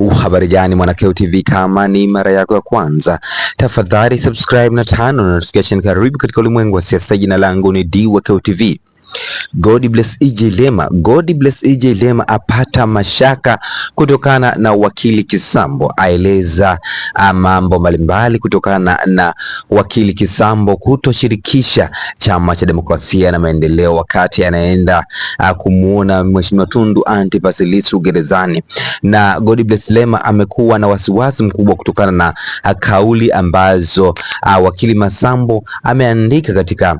Habari gani mwanakeo TV, kama ni mara yako ya kwanza tafadhali subscribe na turn on notification. Karibu katika ulimwengu wa siasa. Jina langu ni Dwakeo TV. God bless EJ Lema. God bless EJ Lema apata mashaka kutokana na wakili Kisambo, aeleza mambo mbalimbali kutokana na wakili Kisambo kutoshirikisha Chama cha Demokrasia na Maendeleo wakati anaenda kumuona Mheshimiwa Tundu Antipas Lissu gerezani. Na God bless Lema amekuwa na wasiwasi mkubwa kutokana na kauli ambazo wakili Masambo ameandika katika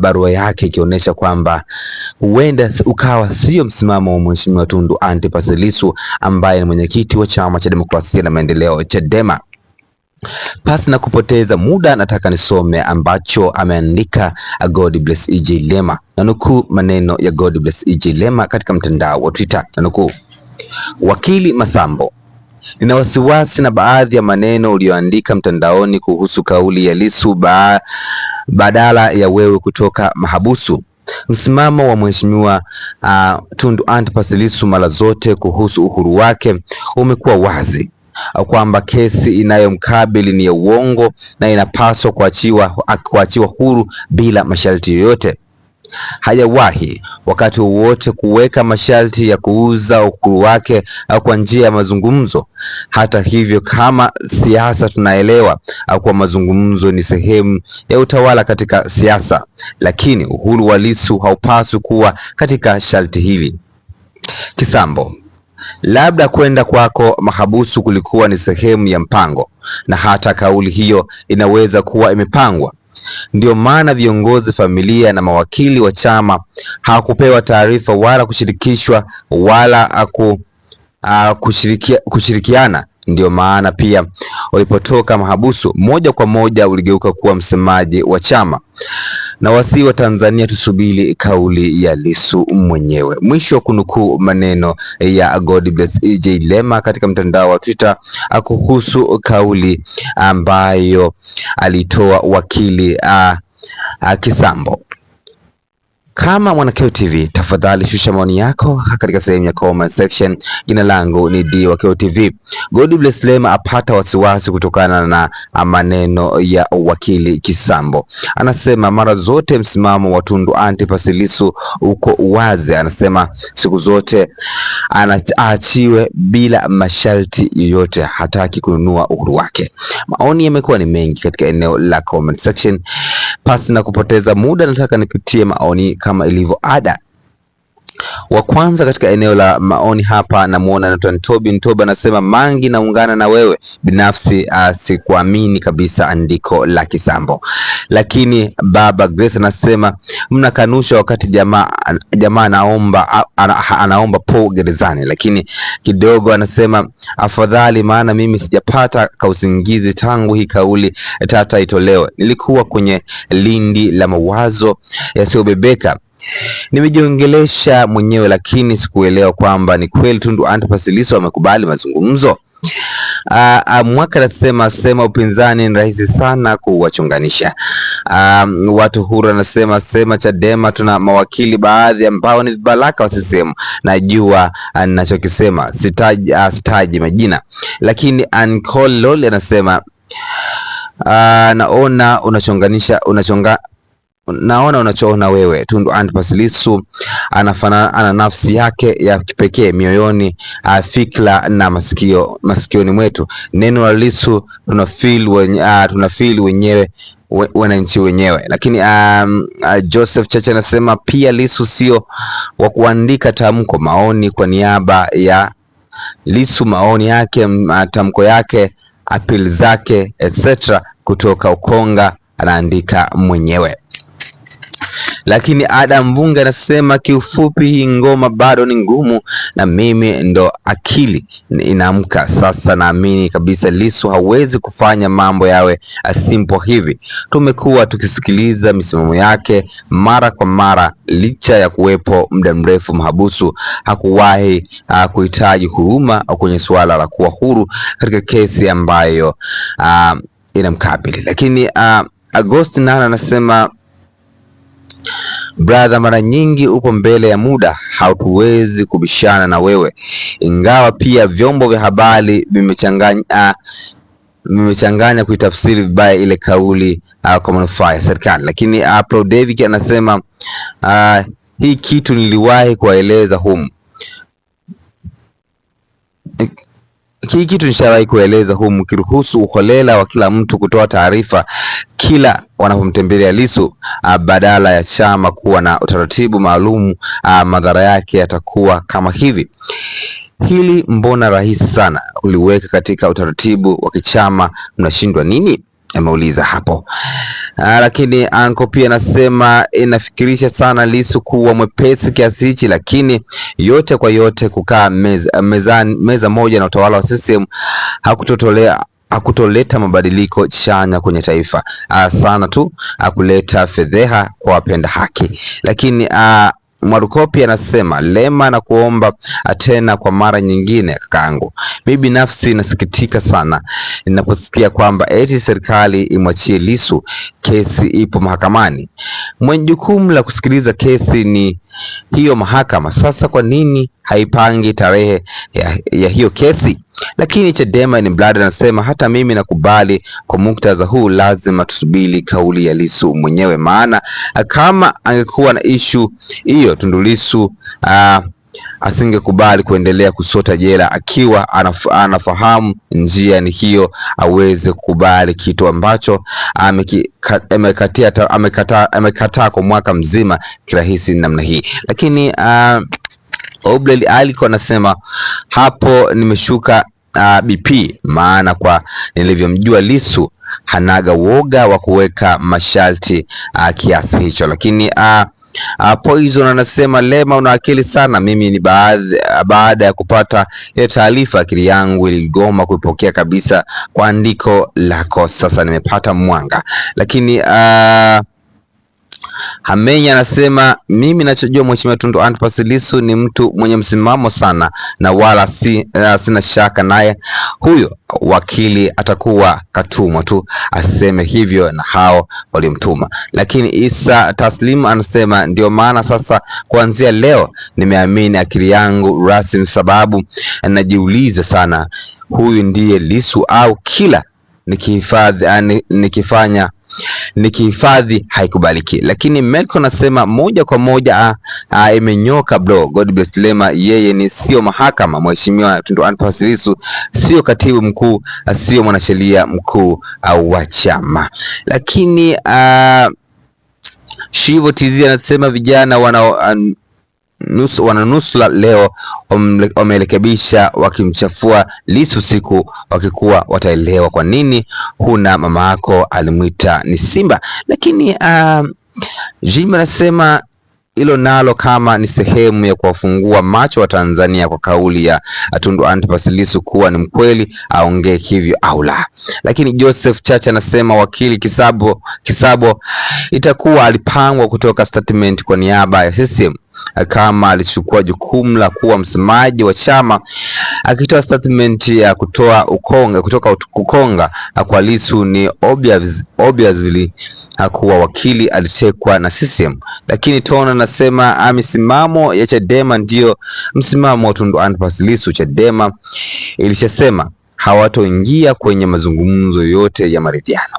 barua yake, ikionyesha kwamba huenda ukawa sio msimamo wa Mheshimiwa Tundu Antipas Lissu ambaye ni mwenyekiti wa Chama cha Demokrasia na Maendeleo Chadema. Pasi na kupoteza muda, nataka nisome ambacho ameandika God bless EJ Lema. Nanukuu maneno ya God bless EJ Lema katika mtandao wa Twitter. Nanukuu: wakili Masambo, nina wasiwasi na baadhi ya maneno uliyoandika mtandaoni kuhusu kauli ya Lissu badala ya wewe kutoka mahabusu. Msimamo wa Mheshimiwa Tundu Antipas Lissu mara zote kuhusu uhuru wake umekuwa wazi, kwamba kesi inayomkabili ni ya uongo na inapaswa kuachiwa huru bila masharti yoyote. Hajawahi wakati wowote kuweka masharti ya kuuza uhuru wake kwa njia ya mazungumzo. Hata hivyo, kama siasa tunaelewa kwa mazungumzo ni sehemu ya utawala katika siasa, lakini uhuru wa Lissu haupaswi kuwa katika sharti hili. Kisambo, labda kwenda kwako mahabusu kulikuwa ni sehemu ya mpango, na hata kauli hiyo inaweza kuwa imepangwa. Ndio maana viongozi, familia na mawakili wa chama hawakupewa taarifa wala kushirikishwa wala kushirikiana. Ndio maana pia walipotoka mahabusu moja kwa moja uligeuka kuwa msemaji wa chama. Na wasi wa Tanzania tusubiri kauli ya Lissu mwenyewe. Mwisho wa kunukuu maneno ya God bless EJ Lema katika mtandao wa Twitter kuhusu kauli ambayo alitoa wakili Kisambo. Kama Mwanakeo TV, tafadhali shusha maoni yako katika sehemu ya comment section. Jina langu ni Dwakeo TV. God bless Lema apata wasiwasi kutokana na maneno ya wakili Kisambo. Anasema mara zote msimamo wa Tundu Antipas Lissu uko wazi. Anasema siku zote anaachiwe bila masharti yoyote, hataki kununua uhuru wake. Maoni yamekuwa ni mengi katika eneo la comment section. Pasi na kupoteza muda, nataka nipitie maoni kama ilivyo ada. Wa kwanza katika eneo la maoni hapa namuona Nathan Tobi. Anasema Mangi, naungana na wewe binafsi, sikuamini kabisa andiko la Kisambo. Lakini Baba Grace anasema mnakanusha wakati jamaa anaomba po gerezani. Lakini kidogo anasema afadhali, maana mimi sijapata kausingizi tangu hii kauli tata itolewe. Nilikuwa kwenye lindi la mawazo yasiyobebeka, nimejiongelesha mwenyewe, lakini sikuelewa kwamba ni kweli Tundu Antipas Lissu amekubali mazungumzo. Mwaka anasema upinzani ni rahisi sana kuwachunganisha watu huru. Anasema Chadema tuna mawakili baadhi ambao ni vibaraka wa CCM. Najua ninachokisema, sitaji majina. Lakini Ancol Loli anasema naona unachoona wewe. Tundu Antipas Lissu ana nafsi yake ya kipekee mioyoni, fikra na masikioni mwetu. Neno la Lissu tunafeel wenyewe, wananchi wenyewe. Lakini Joseph Chacha anasema pia Lissu sio wa kuandika tamko. Maoni kwa niaba ya Lissu, maoni yake, tamko yake, appeal zake etc. kutoka Ukonga anaandika mwenyewe. Lakini Adam Mbunga anasema kiufupi, hii ngoma bado ni ngumu na mimi ndo akili inaamka sasa. Naamini kabisa Lissu hawezi kufanya mambo yawe simple hivi. Tumekuwa tukisikiliza misimamo yake mara kwa mara, licha ya kuwepo muda mrefu mahabusu hakuwahi kuhitaji huruma kwenye suala la kuwa huru katika kesi ambayo inamkabili. Lakini Agosti Nana anasema Brother, mara nyingi upo mbele ya muda, hatuwezi kubishana na wewe, ingawa pia vyombo vya habari vimechanganya kuitafsiri vibaya ile kauli kwa manufaa ya serikali. Lakini Pro David anasema hii kitu niliwahi kueleza humu. Hii kitu nishawahi kueleza humu, kiruhusu uholela wa kila mtu kutoa taarifa kila wanapomtembelea Lissu badala ya chama kuwa na utaratibu maalum, madhara yake yatakuwa kama hivi. Hili mbona rahisi sana uliweka katika utaratibu wa kichama, mnashindwa nini? Ameuliza hapo. Lakini Anko pia anasema inafikirisha sana Lissu kuwa mwepesi kiasi hichi, lakini yote kwa yote kukaa meza moja na utawala wa CCM hakutoleta mabadiliko chanya kwenye taifa, sana tu kuleta fedheha kwa wapenda haki. Lakini Mwarukopi anasema Lema na kuomba tena kwa mara nyingine kakaangu, mimi binafsi nasikitika sana ninaposikia kwamba eti serikali imwachie Lissu, kesi ipo mahakamani. Mwenye jukumu la kusikiliza kesi ni hiyo mahakama. Sasa kwa nini haipangi tarehe ya hiyo kesi? Lakini Chadema ni Blada anasema hata mimi nakubali kwa muktadha huu lazima tusubiri kauli ya Lissu mwenyewe, maana kama angekuwa na issue hiyo Tundu Lissu asingekubali kuendelea kusota jela akiwa anafahamu njia ni hiyo, aweze kukubali kitu ambacho amekataa kwa mwaka mzima kirahisi namna hii. Lakini Oblel aliko anasema hapo nimeshuka BP, maana kwa nilivyomjua Lissu hanaga woga wa kuweka masharti kiasi hicho. Lakini Poison anasema Lema una akili sana, mimi ni baada ya kupata ile taarifa akili yangu iligoma kuipokea kabisa kwa andiko lako, sasa nimepata mwanga. Lakini Hamenya anasema mimi nachojua Mheshimiwa Tundu Antipas Lissu ni mtu mwenye msimamo sana na wala sina shaka naye huyo wakili atakuwa katumwa tu aseme hivyo na hao walimtuma. Lakini Isa Taslim anasema ndio maana sasa kuanzia leo nimeamini akili yangu rasmi, sababu najiuliza sana huyu ndiye Lissu au kila nikihifadhi haikubaliki. Lakini Melko nasema moja kwa moja imenyoka bro. God bless Lema, yeye ni sio mahakama. Mheshimiwa Tundu Antipas Lissu sio katibu mkuu, sio mwanasheria mkuu wa chama. Lakini Shivo TZ anasema vijana wananusula leo wamerekebisha wakimchafua Lissu siku wakikuwa wataelewa kwa nini huna mama yako alimwita ni simba. Lakini Jim anasema hilo nalo kama ni sehemu ya kuwafungua macho wa Tanzania kwa kauli ya Tundu Antipas Lissu kuwa ni mkweli aongee hivyo au la. Lakini Joseph Chacha anasema wakili Kisabo itakuwa alipangwa kutoka statement kwa niaba ya CCM kama alichukua jukumu la kuwa msemaji wa chama, akitoa statement ya kutoka kukonga kwa Lissu ni obviously hakuwa wakili alichekwa na CCM. Lakini Tona anasema misimamo ya Chadema ndio msimamo wa Tundu Antipas Lissu. Chadema ilishasema hawatoingia kwenye mazungumzo yote ya maridhiano.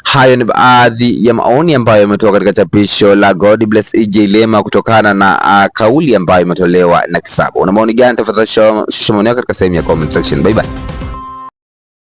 Hayo ni baadhi ya maoni ambayo yametoka katika chapisho la God Bless EJ Lema kutokana na kauli ambayo imetolewa na Kisabo. Una maoni gani? Tafadhali shusha maoni yako katika sehemu ya comment section. Bye bye.